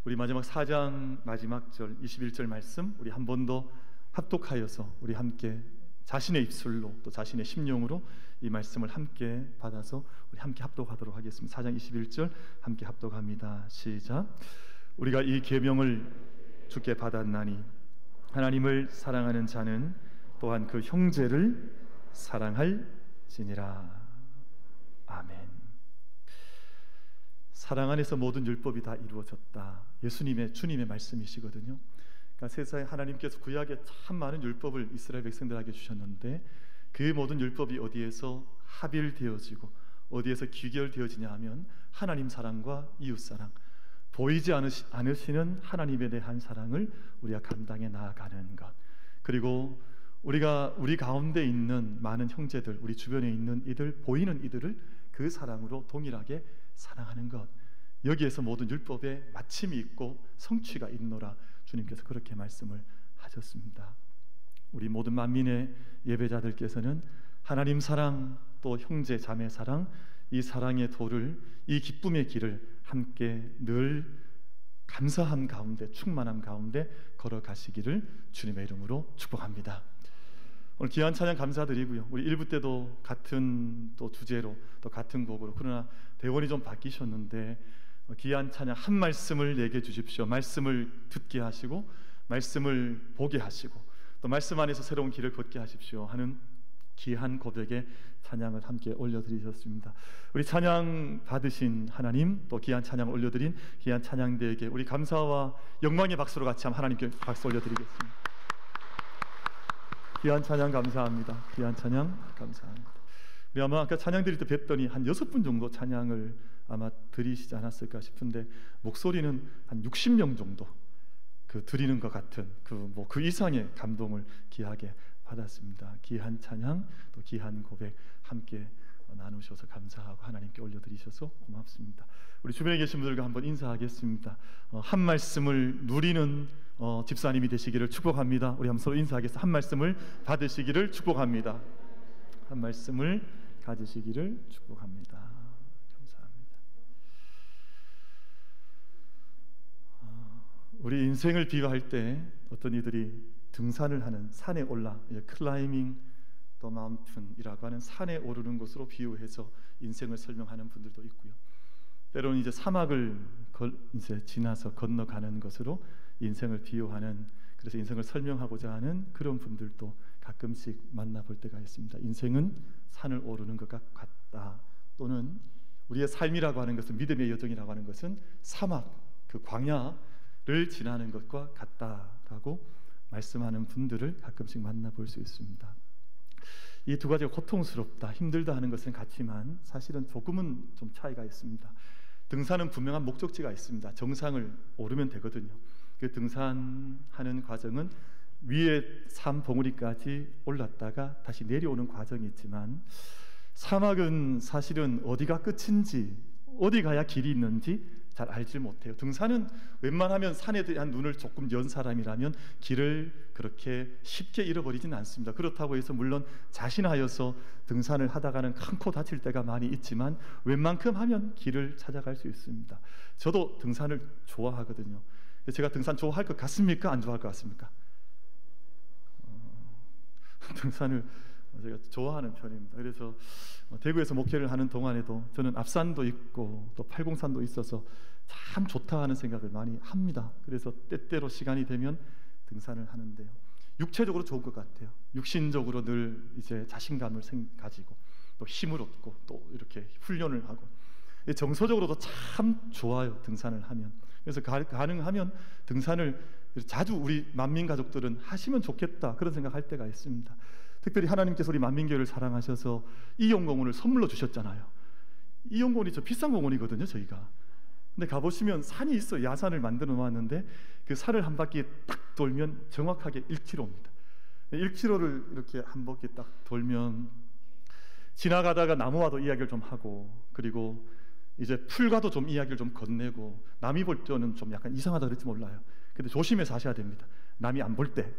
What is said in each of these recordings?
우리 마지막 4장 마지막 절 21절 말씀 우리 한 번 더 합독하여서 우리 함께 자신의 입술로 또 자신의 심령으로 이 말씀을 함께 받아서 우리 함께 합독하도록 하겠습니다. 4장 21절 함께 합독합니다. 시작. 우리가 이 계명을 주께 받았나니 하나님을 사랑하는 자는 또한 그 형제를 사랑할지니라. 아멘. 사랑 안에서 모든 율법이 다 이루어졌다. 주님의 말씀이시거든요. 그러니까 세상에 하나님께서 구약에 참 많은 율법을 이스라엘 백성들에게 주셨는데 그 모든 율법이 어디에서 합일되어지고 어디에서 귀결되어지냐 하면 하나님 사랑과 이웃 사랑, 보이지 않으시는 하나님에 대한 사랑을 우리가 감당해 나아가는 것, 그리고 우리가 우리 가운데 있는 많은 형제들, 우리 주변에 있는 이들, 보이는 이들을 그 사랑으로 동일하게 사랑하는 것, 여기에서 모든 율법에 마침이 있고 성취가 있노라. 주님께서 그렇게 말씀을 하셨습니다. 우리 모든 만민의 예배자들께서는 하나님 사랑 또 형제 자매 사랑, 이 사랑의 도를, 이 기쁨의 길을 함께 늘 감사함 가운데, 충만함 가운데 걸어가시기를 주님의 이름으로 축복합니다. 오늘 귀한 찬양 감사드리고요. 우리 1부 때도 같은 또 주제로 또 같은 곡으로, 그러나 대원이 좀 바뀌셨는데 귀한 찬양 한 말씀을 얘기해 주십시오. 말씀을 듣게 하시고 말씀을 보게 하시고 또 말씀 안에서 새로운 길을 걷게 하십시오 하는 귀한 고백의 찬양을 함께 올려드리셨습니다. 우리 찬양 받으신 하나님, 또 귀한 찬양을 올려드린 귀한 찬양대에게 우리 감사와 영광의 박수로 같이 한번 하나님께 박수 올려드리겠습니다. 귀한 찬양 감사합니다. 귀한 찬양 감사합니다. 우리 아마 아까 찬양 드릴 때 뵀더니 한 6분 정도 찬양을 아마 드리시지 않았을까 싶은데 목소리는 한 60명 정도 드리는 것 같은 그 이상의 감동을 귀하게 받았습니다. 귀한 찬양 또 귀한 고백 함께 나누셔서 감사하고 하나님께 올려드리셔서 고맙습니다. 우리 주변에 계신 분들과 한번 인사하겠습니다. 한 말씀을 누리는 집사님이 되시기를 축복합니다. 우리 한번 서로 인사하겠습니다. 한 말씀을 받으시기를 축복합니다. 한 말씀을 가지시기를 축복합니다. 감사합니다. 우리 인생을 비유할 때 어떤 이들이 등산을 하는, 산에 올라 클라이밍 더 마운틴이라고 하는 산에 오르는 것으로 비유해서 인생을 설명하는 분들도 있고요. 때로는 이제 사막을 이제 지나서 건너가는 것으로 인생을 비유하는, 그래서 인생을 설명하고자 하는 그런 분들도 가끔씩 만나볼 때가 있습니다. 인생은 산을 오르는 것과 같다. 또는 우리의 삶이라고 하는 것은, 믿음의 여정이라고 하는 것은 사막, 그 광야를 지나는 것과 같다라고 말씀하는 분들을 가끔씩 만나볼 수 있습니다. 이 두 가지가 고통스럽다, 힘들다 하는 것은 같지만 사실은 조금은 좀 차이가 있습니다. 등산은 분명한 목적지가 있습니다. 정상을 오르면 되거든요. 그 등산하는 과정은 위에 산 봉우리까지 올랐다가 다시 내려오는 과정이 있지만, 사막은 사실은 어디가 끝인지, 어디 가야 길이 있는지 잘 알지 못해요. 등산은 웬만하면 산에 대한 눈을 조금 연 사람이라면 길을 그렇게 쉽게 잃어버리지는 않습니다. 그렇다고 해서 물론 자신하여서 등산을 하다가는 큰코 다칠 때가 많이 있지만 웬만큼 하면 길을 찾아갈 수 있습니다. 저도 등산을 좋아하거든요. 제가 등산 좋아할 것 같습니까? 안 좋아할 것 같습니까? 등산을 제가 좋아하는 편입니다. 그래서 대구에서 목회를 하는 동안에도 저는 앞산도 있고 또 팔공산도 있어서 참 좋다 하는 생각을 많이 합니다. 그래서 때때로 시간이 되면 등산을 하는데요. 육체적으로 좋은 것 같아요. 육신적으로 늘 이제 자신감을 가지고 또 힘을 얻고 또 이렇게 훈련을 하고, 정서적으로도 참 좋아요. 등산을 하면. 그래서 가능하면 등산을 자주 우리 만민 가족들은 하시면 좋겠다, 그런 생각할 때가 있습니다. 특별히 하나님께서 우리 만민교회를 사랑하셔서 이용공원을 선물로 주셨잖아요. 이용공원이 저 비싼 공원이거든요, 저희가. 근데 가보시면 산이 있어요. 야산을 만들어 놓았는데 그 산을 한 바퀴 딱 돌면 정확하게 1km입니다. 1km를 이렇게 한 바퀴 딱 돌면 지나가다가 나무와도 이야기를 좀 하고, 그리고 이제 풀과도 좀 이야기를 좀 건네고, 남이 볼 때는 좀 약간 이상하다 그럴지 몰라요. 근데 조심해서 하셔야 됩니다. 남이 안 볼 때,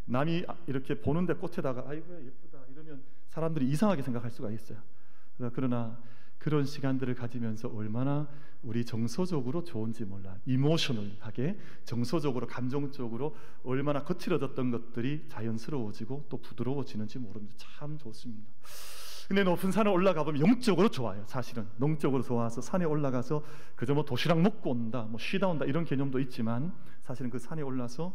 남이 이렇게 보는데 꽃에다가 아이고야 예쁘다 이러면 사람들이 이상하게 생각할 수가 있어요. 그러나 그런 시간들을 가지면서 얼마나 우리 정서적으로 좋은지 몰라. 이모셔널하게, 정서적으로, 감정적으로 얼마나 거칠어졌던 것들이 자연스러워지고 또 부드러워지는지 모르는데 참 좋습니다. 근데 높은 산에 올라가 보면 영적으로 좋아요. 사실은 영적으로 좋아서 산에 올라가서 그저 뭐 도시락 먹고 온다, 뭐 쉬다 온다 이런 개념도 있지만, 사실은 그 산에 올라서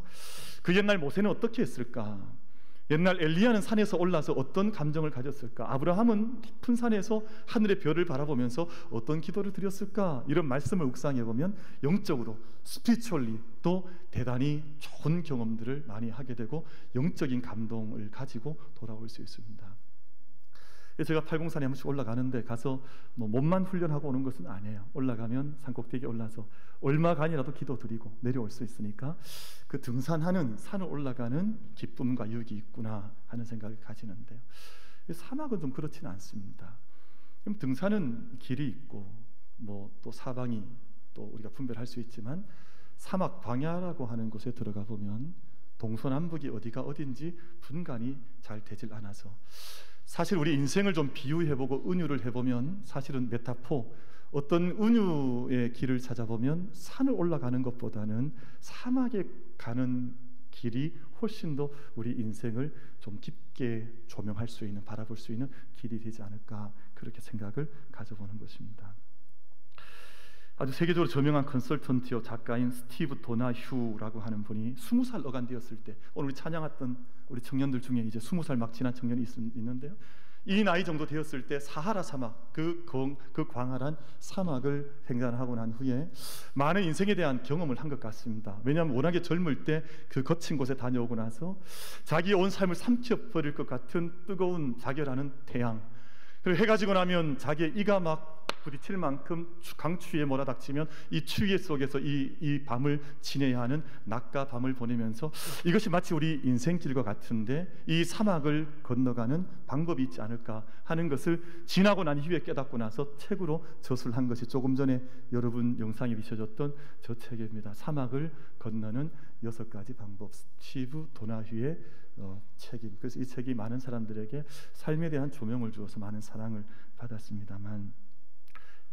그 옛날 모세는 어떻게 했을까? 옛날 엘리야는 산에서 올라서 어떤 감정을 가졌을까? 아브라함은 높은 산에서 하늘의 별을 바라보면서 어떤 기도를 드렸을까? 이런 말씀을 묵상해 보면 영적으로, 스피리추얼리 또 대단히 좋은 경험들을 많이 하게 되고 영적인 감동을 가지고 돌아올 수 있습니다. 제가 팔공산에 한 번씩 올라가는데 가서 뭐 몸만 훈련하고 오는 것은 아니에요. 올라가면 산꼭대기에 올라서 얼마간이라도 기도드리고 내려올 수 있으니까 그 등산하는, 산을 올라가는 기쁨과 유익이 있구나 하는 생각을 가지는데요. 사막은 좀 그렇지는 않습니다. 그럼 등산은 길이 있고 뭐 또 사방이 또 우리가 분별할 수 있지만, 사막 광야라고 하는 곳에 들어가 보면 동서남북이 어디가 어딘지 분간이 잘 되질 않아서, 사실 우리 인생을 좀 비유해보고 은유를 해보면, 사실은 메타포, 어떤 은유의 길을 찾아보면 산을 올라가는 것보다는 사막에 가는 길이 훨씬 더 우리 인생을 좀 깊게 조명할 수 있는, 바라볼 수 있는 길이 되지 않을까, 그렇게 생각을 가져보는 것입니다. 아주 세계적으로 저명한 컨설턴트요 작가인 스티브 도나휴라고 하는 분이 20살 어간되었을 때, 오늘 우리 찬양했던 우리 청년들 중에 이제 20살 막 지난 청년이 있는데요, 이 나이 정도 되었을 때 사하라 사막, 그 광활한 사막을 횡단하고 난 후에 많은 인생에 대한 경험을 한 것 같습니다. 왜냐하면 워낙에 젊을 때 그 거친 곳에 다녀오고 나서 자기의 온 삶을 삼켜버릴 것 같은 뜨거운 자결하는 태양, 그리고 해가 지고 나면 자기의 이가 막 부딪힐 만큼 강추위에 몰아닥치면 이 추위 속에서 이 밤을 지내야 하는 낮과 밤을 보내면서, 이것이 마치 우리 인생길과 같은데 이 사막을 건너가는 방법이 있지 않을까 하는 것을 지나고 난 이후에 깨닫고 나서 책으로 저술한 것이 조금 전에 여러분 영상에 비춰졌던 저 책입니다. 사막을 건너는 6가지 방법, 스티브 도나휴의 책임. 그래서 이 책이 많은 사람들에게 삶에 대한 조명을 주어서 많은 사랑을 받았습니다만,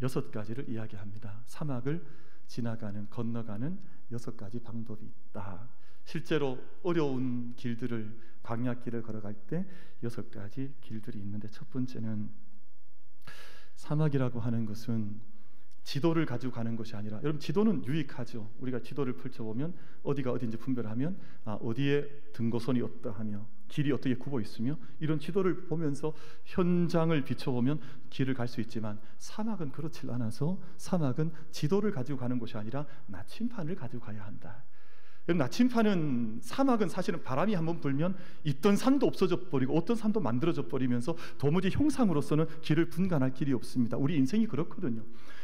6가지를 이야기합니다. 사막을 지나가는, 건너가는 6가지 방법이 있다. 실제로 어려운 길들을, 광야길을 걸어갈 때 6가지 길들이 있는데, 첫 번째는, 사막이라고 하는 것은 지도를 가지고 가는 것이 아니라, 여러분 지도는 유익하죠. 우리가 지도를 펼쳐보면 어디가 어딘지 분별하면 어디에 등고선이 어떠하며 길이 어떻게 굽어 있으며, 이런 지도를 보면서 현장을 비춰보면 길을 갈 수 있지만, 사막은 그렇지 않아서 사막은 지도를 가지고 가는 것이 아니라 나침판을 가지고 가야 한다. 나침판은, 사막은 사실은 바람이 한번 불면 있던 산도 없어져 버리고 어떤 산도 만들어져 버리면서 도무지 형상으로서는 길을 분간할 길이 없습니다. 우리 인생이 그렇거든요.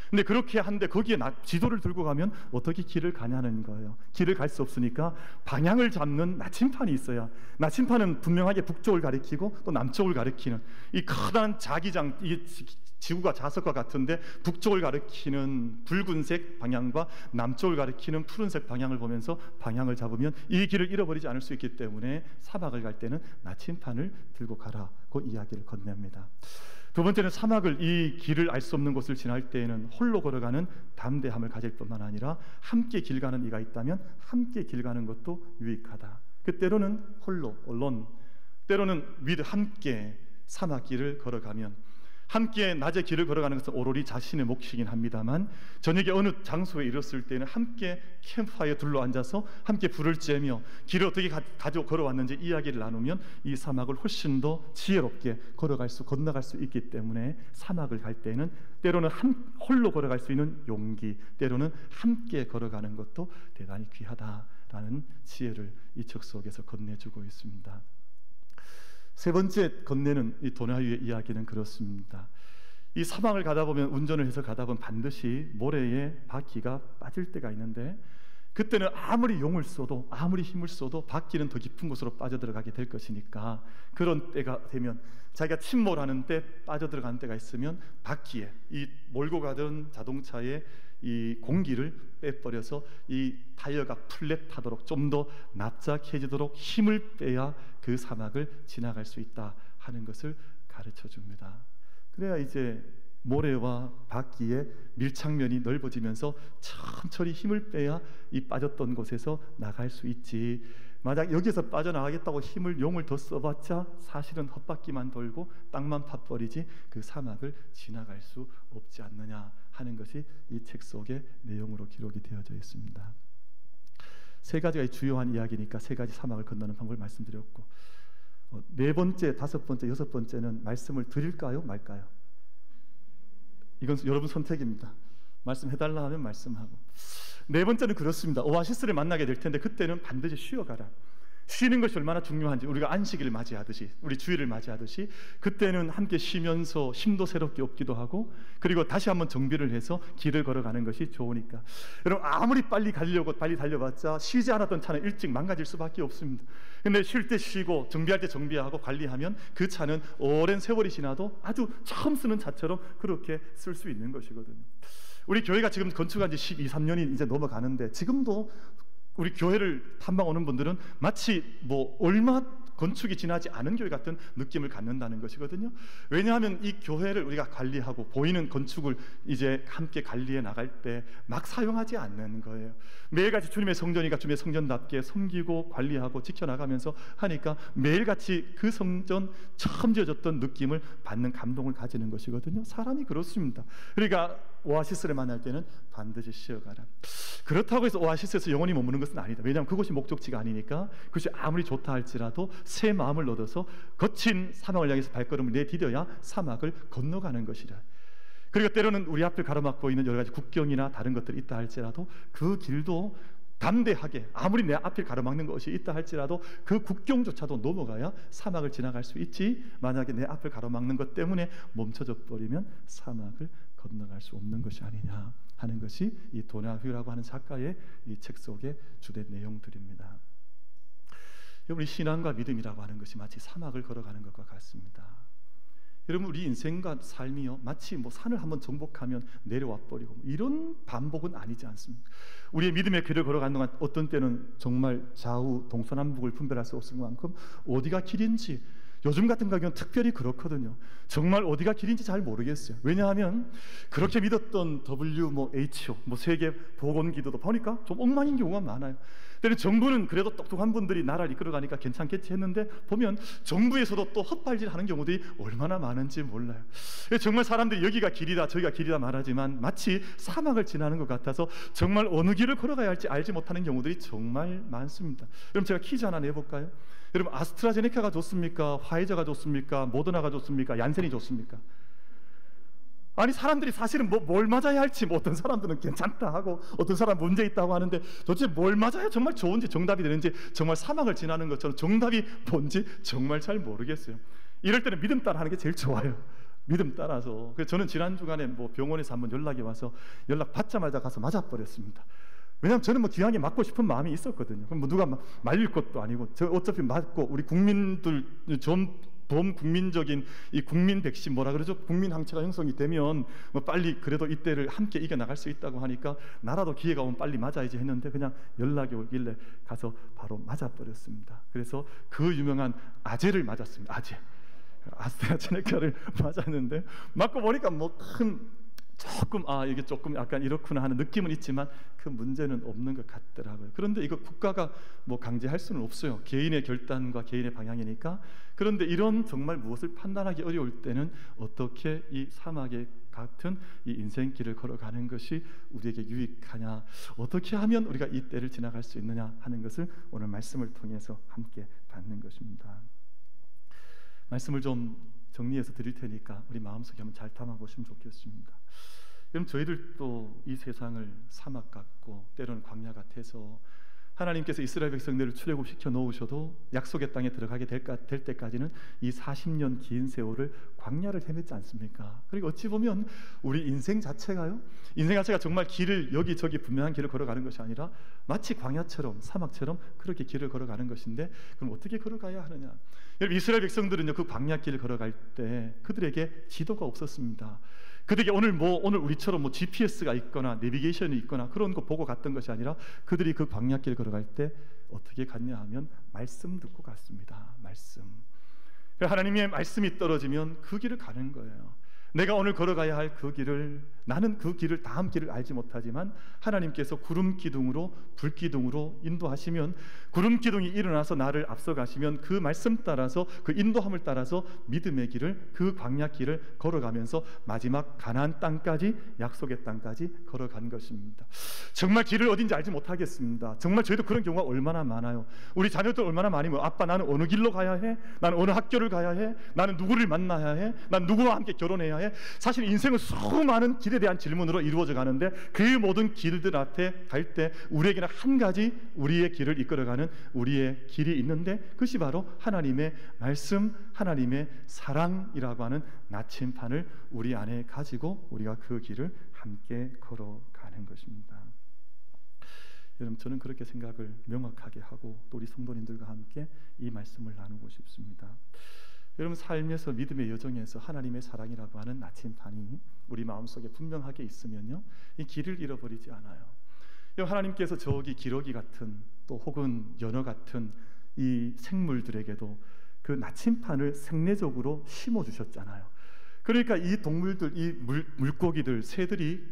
근데 그렇게 한데 거기에 지도를 들고 가면 어떻게 길을 가냐는 거예요. 길을 갈 수 없으니까 방향을 잡는 나침판이 있어야, 나침판은 분명하게 북쪽을 가리키고 또 남쪽을 가리키는, 이 커다란 자기장, 이 지구가 자석과 같은데 북쪽을 가리키는 붉은색 방향과 남쪽을 가리키는 푸른색 방향을 보면서 방향을 잡으면 이 길을 잃어버리지 않을 수 있기 때문에 사막을 갈 때는 나침판을 들고 가라고 이야기를 건넵니다. 두 번째는, 사막을, 이 길을 알 수 없는 곳을 지날 때에는 홀로 걸어가는 담대함을 가질 뿐만 아니라 함께 길 가는 이가 있다면 함께 길 가는 것도 유익하다. 그 때로는 홀로, alone, 때로는 with, 함께 사막길을 걸어가면, 함께 낮에 길을 걸어가는 것은 오로리 자신의 몫이긴 합니다만, 저녁에 어느 장소에 이뤘을 때는 함께 캠프파이어 둘러앉아서 함께 불을 쬐며 길을 어떻게 걸어왔는지 이야기를 나누면 이 사막을 훨씬 더 지혜롭게 건너갈 수 있기 때문에, 사막을 갈 때는 때로는 홀로 걸어갈 수 있는 용기, 때로는 함께 걸어가는 것도 대단히 귀하다라는 지혜를 이 책 속에서 건네주고 있습니다. 세 번째 건네는 이 도나휴의 이야기는 그렇습니다. 이 사막을 가다 보면, 운전을 해서 가다 보면 반드시 모래에 바퀴가 빠질 때가 있는데, 그때는 아무리 용을 써도, 아무리 힘을 써도 바퀴는 더 깊은 곳으로 빠져들어가게 될 것이니까, 그런 때가 되면, 자기가 침몰하는 때, 빠져들어가는 때가 있으면 바퀴에, 이 몰고 가던 자동차에 이 공기를 빼버려서 이 타이어가 플랫하도록, 좀 더 납작해지도록 힘을 빼야 그 사막을 지나갈 수 있다 하는 것을 가르쳐 줍니다. 그래야 이제 모래와 바퀴의 밀착면이 넓어지면서 천천히 힘을 빼야 이 빠졌던 곳에서 나갈 수 있지. 만약 여기서 빠져나가겠다고 용을 더 써봤자 사실은 헛바퀴만 돌고 땅만 파버리지 그 사막을 지나갈 수 없지 않느냐 하는 것이 이 책 속의 내용으로 기록이 되어져 있습니다. 세 가지가 주요한 이야기니까 세 가지 사막을 건너는 방법을 말씀드렸고, 네 번째, 다섯 번째, 여섯 번째는 말씀을 드릴까요, 말까요? 이건 여러분 선택입니다. 말씀해달라 하면 말씀하고, 네 번째는 그렇습니다. 오아시스를 만나게 될 텐데 그때는 반드시 쉬어가라. 쉬는 것이 얼마나 중요한지, 우리가 안식일을 맞이하듯이, 우리 주일을 맞이하듯이 그때는 함께 쉬면서 힘도 새롭게 얻기도 하고, 그리고 다시 한번 정비를 해서 길을 걸어가는 것이 좋으니까. 여러분, 아무리 빨리 가려고 빨리 달려봤자 쉬지 않았던 차는 일찍 망가질 수밖에 없습니다. 근데 쉴 때 쉬고 정비할 때 정비하고 관리하면 그 차는 오랜 세월이 지나도 아주 처음 쓰는 차처럼 그렇게 쓸 수 있는 것이거든요. 우리 교회가 지금 건축한 지 12, 13년이 이제 넘어가는데, 지금도 우리 교회를 탐방 오는 분들은 마치 얼마 건축이 지나지 않은 교회 같은 느낌을 갖는다는 것이거든요. 왜냐하면 이 교회를 우리가 관리하고 보이는 건축을 이제 함께 관리해 나갈 때 막 사용하지 않는 거예요. 매일같이 주님의 성전이니까 주님의 성전답게 섬기고 관리하고 지켜나가면서 하니까 매일같이 그 성전 처음 지어졌던 느낌을 받는 감동을 가지는 것이거든요. 사람이 그렇습니다. 그러니까 오아시스를 만날 때는 반드시 쉬어가라. 그렇다고 해서 오아시스에서 영원히 머무는 것은 아니다. 왜냐하면 그곳이 목적지가 아니니까. 그것이 아무리 좋다 할지라도 새 마음을 얻어서 거친 사막을 향해서 발걸음을 내디뎌야 사막을 건너가는 것이라. 그리고 때로는 우리 앞을 가로막고 있는 여러 가지 국경이나 다른 것들이 있다 할지라도 그 길도 담대하게, 아무리 내 앞을 가로막는 것이 있다 할지라도 그 국경조차도 넘어가야 사막을 지나갈 수 있지, 만약에 내 앞을 가로막는 것 때문에 멈춰져 버리면 사막을 건너갈 수 없는 것이 아니냐 하는 것이 이 도나휴라고 하는 작가의 이 책 속의 주된 내용들입니다. 여러분, 신앙과 믿음이라고 하는 것이 마치 사막을 걸어가는 것과 같습니다. 여러분, 우리 인생과 삶이요, 마치 산을 한번 정복하면 내려와 버리고 이런 반복은 아니지 않습니까? 우리의 믿음의 길을 걸어가는 동안 어떤 때는 정말 좌우 동서남북을 분별할 수 없을 만큼 어디가 길인지, 요즘 같은 경우는 특별히 그렇거든요. 정말 어디가 길인지 잘 모르겠어요. 왜냐하면 그렇게 믿었던 WHO, 세계 보건기구도 보니까 좀 엉망인 경우가 많아요. 근데 정부는 그래도 똑똑한 분들이 나라를 이끌어가니까 괜찮겠지 했는데, 보면 정부에서도 또 헛발질하는 경우들이 얼마나 많은지 몰라요. 정말 사람들이 여기가 길이다 저기가 길이다 말하지만 마치 사막을 지나는 것 같아서 정말 어느 길을 걸어가야 할지 알지 못하는 경우들이 정말 많습니다. 그럼 제가 퀴즈 하나 내볼까요? 여러분, 아스트라제네카가 좋습니까? 화이자가 좋습니까? 모더나가 좋습니까? 얀센이 좋습니까? 아니, 사람들이 사실은 뭘 맞아야 할지, 어떤 사람들은 괜찮다 하고 어떤 사람 문제 있다고 하는데 도대체 뭘 맞아야 정말 좋은지, 정답이 되는지, 정말 사막을 지나는 것처럼 정답이 뭔지 정말 잘 모르겠어요. 이럴 때는 믿음 따라 하는 게 제일 좋아요. 믿음 따라서. 그래서 저는 지난 주간에 병원에서 한번 연락이 와서 연락 받자마자 가서 맞아버렸습니다. 왜냐하면 저는 기왕에 맞고 싶은 마음이 있었거든요. 그럼 누가 말릴 것도 아니고, 저 어차피 맞고 우리 국민들 좀 국민적인 이 국민 백신 국민 항체가 형성이 되면 빨리 그래도 이때를 함께 이겨나갈 수 있다고 하니까 나라도 기회가 오면 빨리 맞아야지 했는데 그냥 연락이 오길래 가서 바로 맞아버렸습니다. 그래서 그 유명한 아제를 맞았습니다. 아스트라제네카를 맞았는데, 맞고 보니까 이게 조금 약간 이렇구나 하는 느낌은 있지만 그 문제는 없는 것 같더라고요. 그런데 이거 국가가 강제할 수는 없어요. 개인의 결단과 개인의 방향이니까. 그런데 이런 정말 무엇을 판단하기 어려울 때는 어떻게 이 사막의 같은 이 인생길을 걸어가는 것이 우리에게 유익하냐, 어떻게 하면 우리가 이 때를 지나갈 수 있느냐 하는 것을 오늘 말씀을 통해서 함께 받는 것입니다. 말씀을 좀 정리해서 드릴 테니까 우리 마음속에 한번 잘 담아보시면 좋겠습니다. 그럼 저희들도 이 세상을 사막 같고 때로는 광야 같아서 하나님께서 이스라엘 백성들을 출애굽시켜 놓으셔도 약속의 땅에 들어가게 될 때까지는 이 40년 긴 세월을 광야를 헤맸지 않습니까? 그리고 어찌 보면 우리 인생 자체가 정말 길을 여기저기 분명한 길을 걸어가는 것이 아니라 마치 광야처럼, 사막처럼 그렇게 길을 걸어가는 것인데, 그럼 어떻게 걸어가야 하느냐? 여러분, 이스라엘 백성들은요, 그 광야 길을 걸어갈 때 그들에게 지도가 없었습니다. 그들에게 오늘 우리처럼 GPS가 있거나 내비게이션이 있거나 그런 거 보고 갔던 것이 아니라 그들이 그 광야길 걸어갈 때 어떻게 갔냐 하면 말씀 듣고 갔습니다. 말씀. 하나님의 말씀이 떨어지면 그 길을 가는 거예요. 내가 오늘 걸어가야 할 그 길을, 나는 그 길을, 다음 길을 알지 못하지만 하나님께서 구름 기둥으로, 불 기둥으로 인도하시면, 구름 기둥이 일어나서 나를 앞서가시면 그 말씀 따라서, 그 인도함을 따라서 믿음의 길을, 그 광야 길을 걸어가면서 마지막 가나안 땅까지, 약속의 땅까지 걸어간 것입니다. 정말 길을 어딘지 알지 못하겠습니다. 정말 저희도 그런 경우가 얼마나 많아요. 우리 자녀들 얼마나 많이 뭐, 아빠 나는 어느 길로 가야 해? 나는 어느 학교를 가야 해? 나는 누구를 만나야 해? 난 누구와 함께 결혼해야 해? 사실 인생은 수많은 길에 대한 질문으로 이루어져 가는데, 그 모든 길들 앞에 갈 때 우리에게는 한 가지 우리의 길을 이끌어가는 우리의 길이 있는데, 그것이 바로 하나님의 말씀, 하나님의 사랑이라고 하는 나침판을 우리 안에 가지고 우리가 그 길을 함께 걸어가는 것입니다. 여러분, 저는 그렇게 생각을 명확하게 하고 또 우리 성도님들과 함께 이 말씀을 나누고 싶습니다. 여러분, 삶에서, 믿음의 여정에서 하나님의 사랑이라고 하는 나침판이 우리 마음속에 분명하게 있으면요, 이 길을 잃어버리지 않아요. 하나님께서 저기 기러기 같은, 또 혹은 연어 같은 이 생물들에게도 그 나침판을 생내적으로 심어주셨잖아요. 그러니까 이 동물들, 이 물고기들, 새들이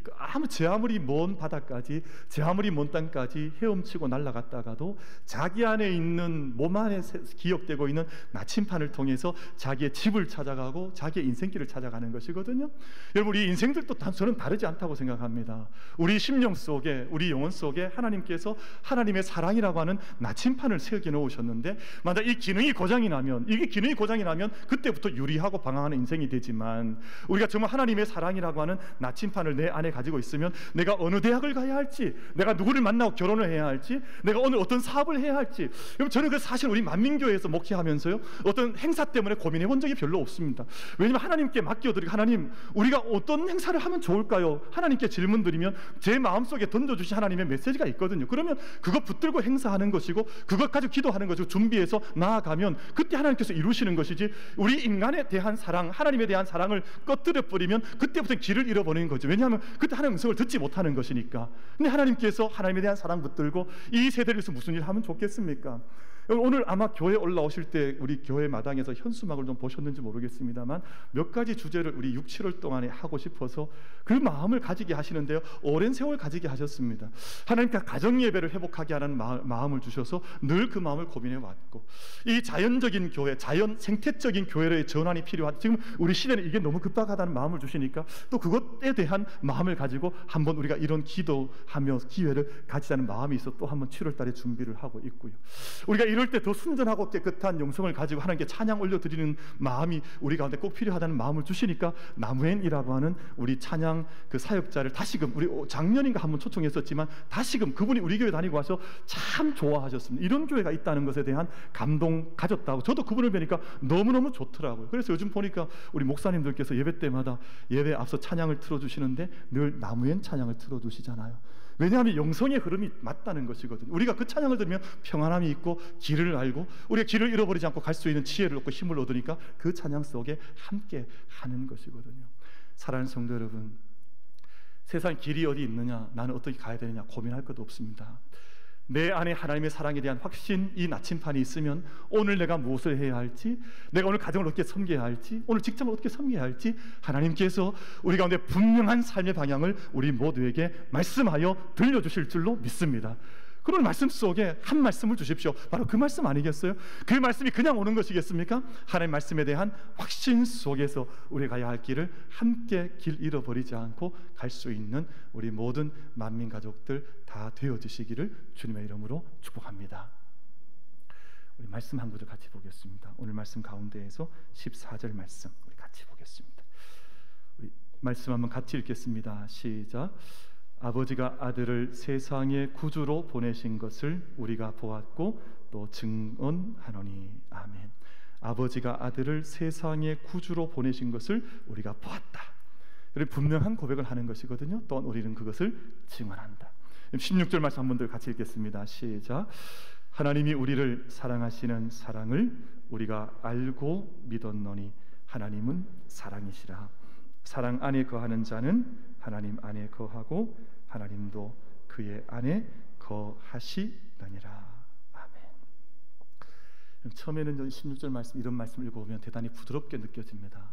제 아무리 먼 바다까지, 제 아무리 먼 땅까지 헤엄치고 날아갔다가도 자기 안에 있는, 몸 안에 기억되고 있는 나침판을 통해서 자기의 집을 찾아가고 자기의 인생길을 찾아가는 것이거든요. 여러분, 우리 인생들도 저는 다르지 않다고 생각합니다. 우리 심령 속에, 우리 영혼 속에 하나님께서 하나님의 사랑이라고 하는 나침판을 새겨 놓으셨는데, 만약 이 기능이 고장이 나면, 이게 기능이 고장이 나면 그때부터 유리하고 방황하는 인생이 되지만, 우리가 정말 하나님의 사랑이라고 하는 나침판을 내 안에 가지고 있으면 내가 어느 대학을 가야 할지, 내가 누구를 만나고 결혼을 해야 할지, 내가 오늘 어떤 사업을 해야 할지. 여러분, 저는 사실 우리 만민교회에서 목회하면서요, 어떤 행사 때문에 고민해 본 적이 별로 없습니다. 왜냐하면 하나님께 맡겨드리고, 하나님, 우리가 어떤 행사를 하면 좋을까요? 하나님께 질문 드리면 제 마음속에 던져주신 하나님의 메시지가 있거든요. 그러면 그거 붙들고 행사하는 것이고, 그것 가지고 기도하는 것이고, 준비해서 나아가면 그때 하나님께서 이루시는 것이지, 우리 인간에 대한 사랑, 하나님에 대한 사랑을 꺼뜨려 버리면 그때부터 길을 잃어버리는 거죠. 왜냐하면 그때 하나님의 음성을 듣지 못하는 것이니까. 근데 하나님께서 하나님에 대한 사랑 붙들고 이 세대를 위해서 무슨 일 하면 좋겠습니까? 오늘 아마 교회 올라오실 때 우리 교회 마당에서 현수막을 좀 보셨는지 모르겠습니다만, 몇 가지 주제를 우리 6, 7월 동안에 하고 싶어서 그 마음을 가지게 하시는데요, 오랜 세월 가지게 하셨습니다. 하나님께서 가정예배를 회복하게 하는 마음을 주셔서 늘 그 마음을 고민해 왔고, 이 자연적인 교회, 자연 생태적인 교회의 전환이 필요하다. 지금 우리 시대는 이게 너무 급박하다는 마음을 주시니까 또 그것에 대한 마음을 가지고 한번 우리가 이런 기도하며 기회를 가지자는 마음이 있어 또 한번 7월 달에 준비를 하고 있고요. 우리가 이럴 때 더 순전하고 깨끗한 영성을 가지고 하나님께 찬양 올려드리는 마음이 우리 가운데 꼭 필요하다는 마음을 주시니까, 나무엔이라고 하는 우리 찬양 그 사역자를 다시금, 우리 작년인가 한번 초청했었지만 다시금 그분이 우리 교회 다니고 와서 참 좋아하셨습니다. 이런 교회가 있다는 것에 대한 감동 가졌다고. 저도 그분을 뵈니까 너무너무 좋더라고요. 그래서 요즘 보니까 우리 목사님들께서 예배 때마다 예배 앞서 찬양을 틀어주시는데 늘 나무엔 찬양을 틀어주시잖아요. 왜냐하면 영성의 흐름이 맞다는 것이거든요. 우리가 그 찬양을 들으면 평안함이 있고 길을 알고, 우리가 길을 잃어버리지 않고 갈 수 있는 지혜를 얻고 힘을 얻으니까 그 찬양 속에 함께 하는 것이거든요. 사랑하는 성도 여러분, 세상 길이 어디 있느냐, 나는 어떻게 가야 되느냐 고민할 것도 없습니다. 내 안에 하나님의 사랑에 대한 확신, 이 나침판이 있으면 오늘 내가 무엇을 해야 할지, 내가 오늘 가정을 어떻게 섬겨야 할지, 오늘 직장을 어떻게 섬겨야 할지, 하나님께서 우리 가운데 분명한 삶의 방향을 우리 모두에게 말씀하여 들려주실 줄로 믿습니다. 그런 말씀 속에 한 말씀을 주십시오. 바로 그 말씀 아니겠어요? 그 말씀이 그냥 오는 것이겠습니까? 하나님의 말씀에 대한 확신 속에서 우리가 가야 할 길을 함께 길 잃어버리지 않고 갈 수 있는 우리 모든 만민 가족들 다 되어지시기를 주님의 이름으로 축복합니다. 우리 말씀 한 구절 같이 보겠습니다. 오늘 말씀 가운데에서 14절 말씀 우리 같이 보겠습니다. 우리 말씀 한번 같이 읽겠습니다. 시작. 아버지가 아들을 세상의 구주로 보내신 것을 우리가 보았고 또 증언하노니. 아멘. 아버지가 아들을 세상의 구주로 보내신 것을 우리가 보았다. 분명한 고백을 하는 것이거든요. 또한 우리는 그것을 증언한다. 16절 말씀 한 번 더 같이 읽겠습니다. 시작. 하나님이 우리를 사랑하시는 사랑을 우리가 알고 믿었노니 하나님은 사랑이시라. 사랑 안에 거하는 자는 하나님 안에 거하고 하나님도 그의 안에 거하시느니라. 아멘. 처음에는 16절 말씀, 이런 말씀 읽어보면 대단히 부드럽게 느껴집니다.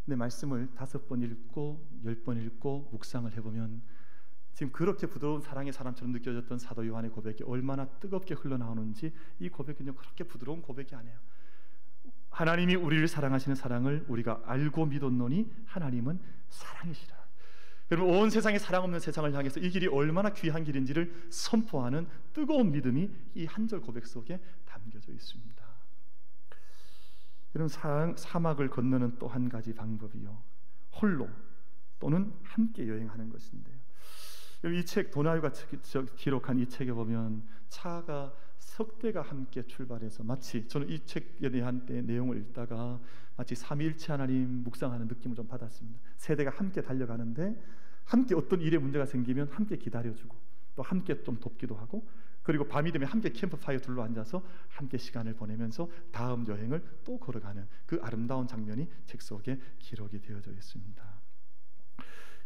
근데 말씀을 5번 읽고 10번 읽고 묵상을 해보면 지금 그렇게 부드러운 사랑의 사람처럼 느껴졌던 사도 요한의 고백이 얼마나 뜨겁게 흘러나오는지, 이 고백은요 그렇게 부드러운 고백이 아니에요. 하나님이 우리를 사랑하시는 사랑을 우리가 알고 믿었노니 하나님은 사랑이시라. 여러분, 온 세상에 사랑 없는 세상을 향해서 이 길이 얼마나 귀한 길인지를 선포하는 뜨거운 믿음이 이 한 절 고백 속에 담겨져 있습니다. 여러분, 사막을 건너는 또 한 가지 방법이요, 홀로 또는 함께 여행하는 것인데요. 이 책, 도나유가 기록한 이 책에 보면 차가 석대가 함께 출발해서, 마치 저는 이 책에 대한 내용을 읽다가 마치 삼위일체 하나님 묵상하는 느낌을 좀 받았습니다. 세대가 함께 달려가는데 함께 어떤 일에 문제가 생기면 함께 기다려주고 또 함께 좀 돕기도 하고, 그리고 밤이 되면 함께 캠프파이어 둘러 앉아서 함께 시간을 보내면서 다음 여행을 또 걸어가는 그 아름다운 장면이 책 속에 기록이 되어져 있습니다.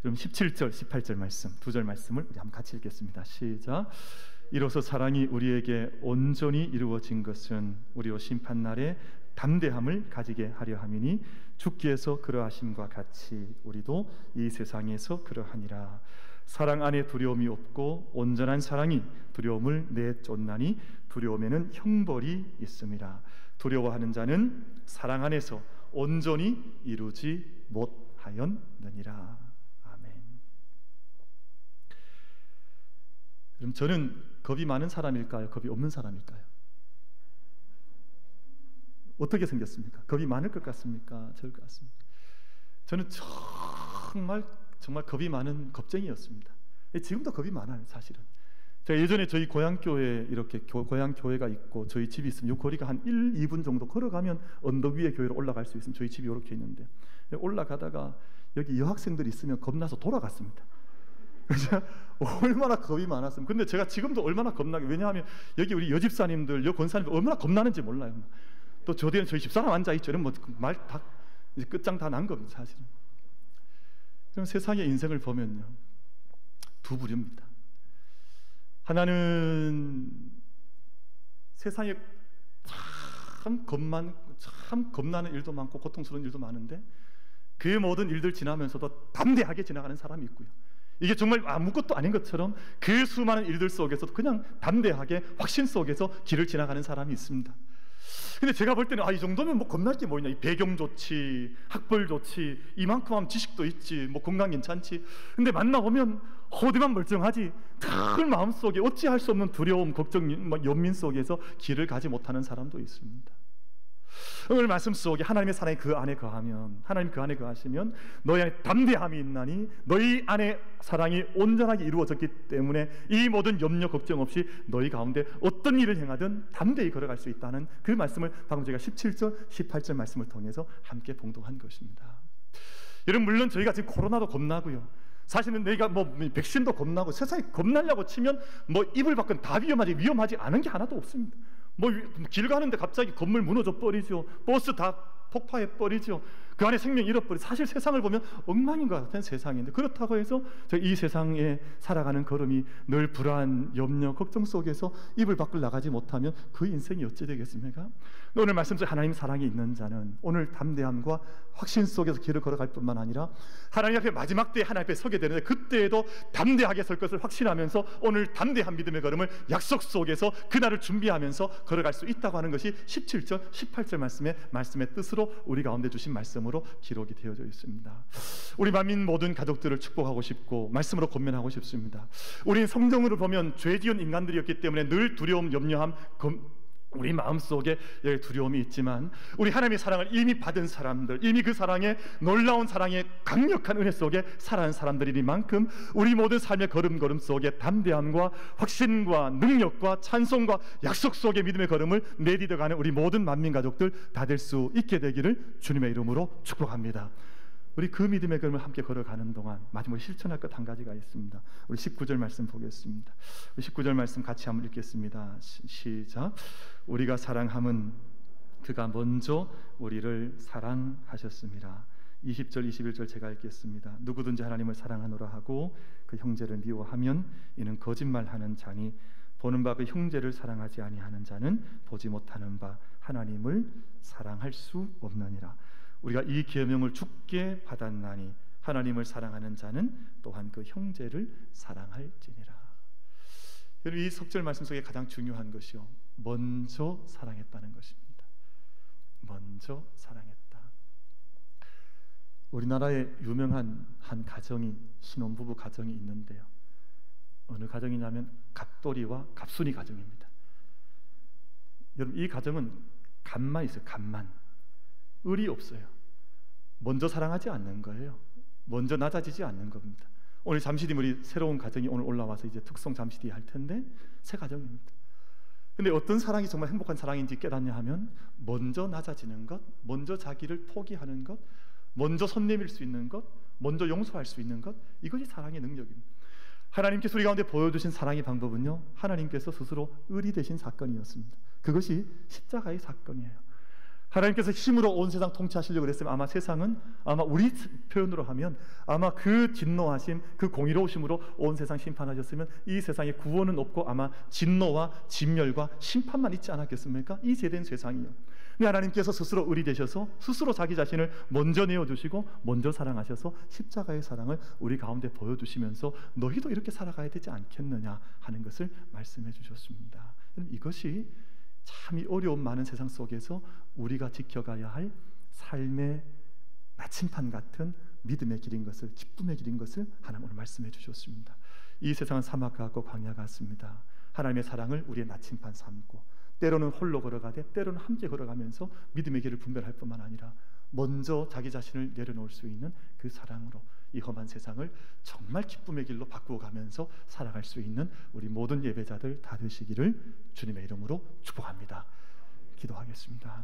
그럼 17절, 18절 말씀, 두 절 말씀을 우리 한번 같이 읽겠습니다. 시작. 이로써 사랑이 우리에게 온전히 이루어진 것은 우리로 심판날에 담대함을 가지게 하려 함이니 주께서 그러하심과 같이 우리도 이 세상에서 그러하니라. 사랑 안에 두려움이 없고 온전한 사랑이 두려움을 내쫓나니 두려움에는 형벌이 있음이라. 두려워하는 자는 사랑 안에서 온전히 이루지 못하였느니라. 아멘. 그럼 저는 겁이 많은 사람일까요? 겁이 없는 사람일까요? 어떻게 생겼습니까? 겁이 많을 것 같습니까? 적을 것 같습니까? 저는 정말 겁이 많은 겁쟁이였습니다. 지금도 겁이 많아요, 사실은. 제가 예전에 저희 고향교회에 이렇게 고향교회가 있고 저희 집이 있으면 이 거리가 한 1-2분 정도 걸어가면 언덕 위에 교회로 올라갈 수 있으면 저희 집이 이렇게 있는데, 올라가다가 여기 여학생들이 있으면 겁나서 돌아갔습니다. 얼마나 겁이 많았으면. 근데 제가 지금도 얼마나 겁나게, 왜냐하면 여기 우리 여집사님들, 여권사님들 얼마나 겁나는지 몰라요. 또 저 뒤에는 저희 집사람 앉아있죠. 이런 말 다 끝장 다 난 겁니다, 사실은. 그럼 세상의 인생을 보면요, 두 부류입니다. 하나는 세상에 참 겁나는 일도 많고 고통스러운 일도 많은데 그 모든 일들 지나면서도 담대하게 지나가는 사람이 있고요, 이게 정말 아무것도 아닌 것처럼 그 수많은 일들 속에서도 그냥 담대하게 확신 속에서 길을 지나가는 사람이 있습니다. 근데 제가 볼 때는 이 정도면 뭐 겁날 게 뭐냐, 이 배경 좋지, 학벌 좋지, 이만큼 하면 지식도 있지, 뭐 건강 괜찮지. 근데 만나보면 호되만 멀쩡하지, 늘 마음속에 어찌할 수 없는 두려움, 걱정, 연민 속에서 길을 가지 못하는 사람도 있습니다. 오늘 말씀 속에 하나님의 사랑이 그 안에 거하면, 하나님 그 안에 거하시면 너희 안에 담대함이 있나니 너희 안에 사랑이 온전하게 이루어졌기 때문에 이 모든 염려 걱정 없이 너희 가운데 어떤 일을 행하든 담대히 걸어갈 수 있다는 그 말씀을 방금 제가 17절 18절 말씀을 통해서 함께 봉독한 것입니다. 여러분, 물론 저희가 지금 코로나도 겁나고요, 사실은 내가 뭐 백신도 겁나고, 세상에 겁나려고 치면 뭐 이불 밖은 다 위험하지 않은 게 하나도 없습니다. 뭐 길 가는데 갑자기 건물 무너져 버리죠, 버스 다 폭파해 버리죠, 그 안에 생명 잃어버리죠. 사실 세상을 보면 엉망인 것 같은 세상인데, 그렇다고 해서 이 세상에 살아가는 걸음이 늘 불안, 염려, 걱정 속에서 이불 밖을 나가지 못하면 그 인생이 어찌 되겠습니까? 오늘 말씀 속에 하나님 사랑이 있는 자는 오늘 담대함과 확신 속에서 길을 걸어갈 뿐만 아니라 하나님 앞에 마지막 때에 하나님 앞에 서게 되는데 그때에도 담대하게 설 것을 확신하면서 오늘 담대한 믿음의 걸음을 약속 속에서 그날을 준비하면서 걸어갈 수 있다고 하는 것이 17절 18절 말씀의 뜻으로 우리 가운데 주신 말씀으로 기록이 되어져 있습니다. 우리 만민 모든 가족들을 축복하고 싶고 말씀으로 권면하고 싶습니다. 우리는 성경으로 보면 죄 지은 인간들이었기 때문에 늘 두려움, 염려함, 우리 마음속에 두려움이 있지만 우리 하나님의 사랑을 이미 받은 사람들, 이미 그 사랑의 놀라운 사랑의 강력한 은혜 속에 살아가는 사람들이니만큼 우리 모든 삶의 걸음걸음 속에 담대함과 확신과 능력과 찬송과 약속 속의 믿음의 걸음을 내디뎌가는 우리 모든 만민 가족들 다 될 수 있게 되기를 주님의 이름으로 축복합니다. 우리 그 믿음의 걸음을 함께 걸어가는 동안 마지막으로 실천할 것 한 가지가 있습니다. 우리 19절 말씀 보겠습니다. 우리 19절 말씀 같이 한번 읽겠습니다. 시작. 우리가 사랑함은 그가 먼저 우리를 사랑하셨습니다. 20절 21절 제가 읽겠습니다. 누구든지 하나님을 사랑하노라 하고 그 형제를 미워하면 이는 거짓말하는 자니 보는 바 그 형제를 사랑하지 아니하는 자는 보지 못하는 바 하나님을 사랑할 수 없느니라. 우리가 이 계명을 주께 받았나니 하나님을 사랑하는 자는 또한 그 형제를 사랑할지니라. 여러분, 이 석절 말씀 속에 가장 중요한 것이요, 먼저 사랑했다는 것입니다. 먼저 사랑했다. 우리나라에 유명한 한 가정이, 신혼부부 가정이 있는데요, 어느 가정이냐면 갑돌이와 갑순이 가정입니다. 여러분, 이 가정은 간만 있어요. 간만. 을이 없어요. 먼저 사랑하지 않는 거예요. 먼저 낮아지지 않는 겁니다. 오늘 잠시 뒤 우리 새로운 가정이 오늘 올라와서 이제 특송 잠시 뒤에 할 텐데 새 가정입니다. 근데 어떤 사랑이 정말 행복한 사랑인지 깨닫냐 하면 먼저 낮아지는 것, 먼저 자기를 포기하는 것, 먼저 손 내밀 수 있는 것, 먼저 용서할 수 있는 것, 이것이 사랑의 능력입니다. 하나님께서 우리 가운데 보여주신 사랑의 방법은요, 하나님께서 스스로 을이 되신 사건이었습니다. 그것이 십자가의 사건이에요. 하나님께서 힘으로 온 세상 통치하시려고 그랬으면 아마 세상은, 아마 우리 표현으로 하면 아마 그 진노하심, 그 공의로우심으로 온 세상 심판하셨으면 이 세상에 구원은 없고 아마 진노와 진멸과 심판만 있지 않았겠습니까? 이 세대는 세상이요. 근데 하나님께서 스스로 을이 되셔서 스스로 자기 자신을 먼저 내어주시고 먼저 사랑하셔서 십자가의 사랑을 우리 가운데 보여주시면서 너희도 이렇게 살아가야 되지 않겠느냐 하는 것을 말씀해 주셨습니다. 이것이 참 이 어려움 많은 세상 속에서 우리가 지켜가야 할 삶의 나침판 같은 믿음의 길인 것을, 기쁨의 길인 것을 하나님 오늘 말씀해 주셨습니다. 이 세상은 사막 같고 광야 같습니다. 하나님의 사랑을 우리의 나침판 삼고 때로는 홀로 걸어가되 때로는 함께 걸어가면서 믿음의 길을 분별할 뿐만 아니라 먼저 자기 자신을 내려놓을 수 있는 그 사랑으로 이 험한 세상을 정말 기쁨의 길로 바꾸어 가면서 살아갈 수 있는 우리 모든 예배자들 다 되시기를 주님의 이름으로 축복합니다. 기도하겠습니다.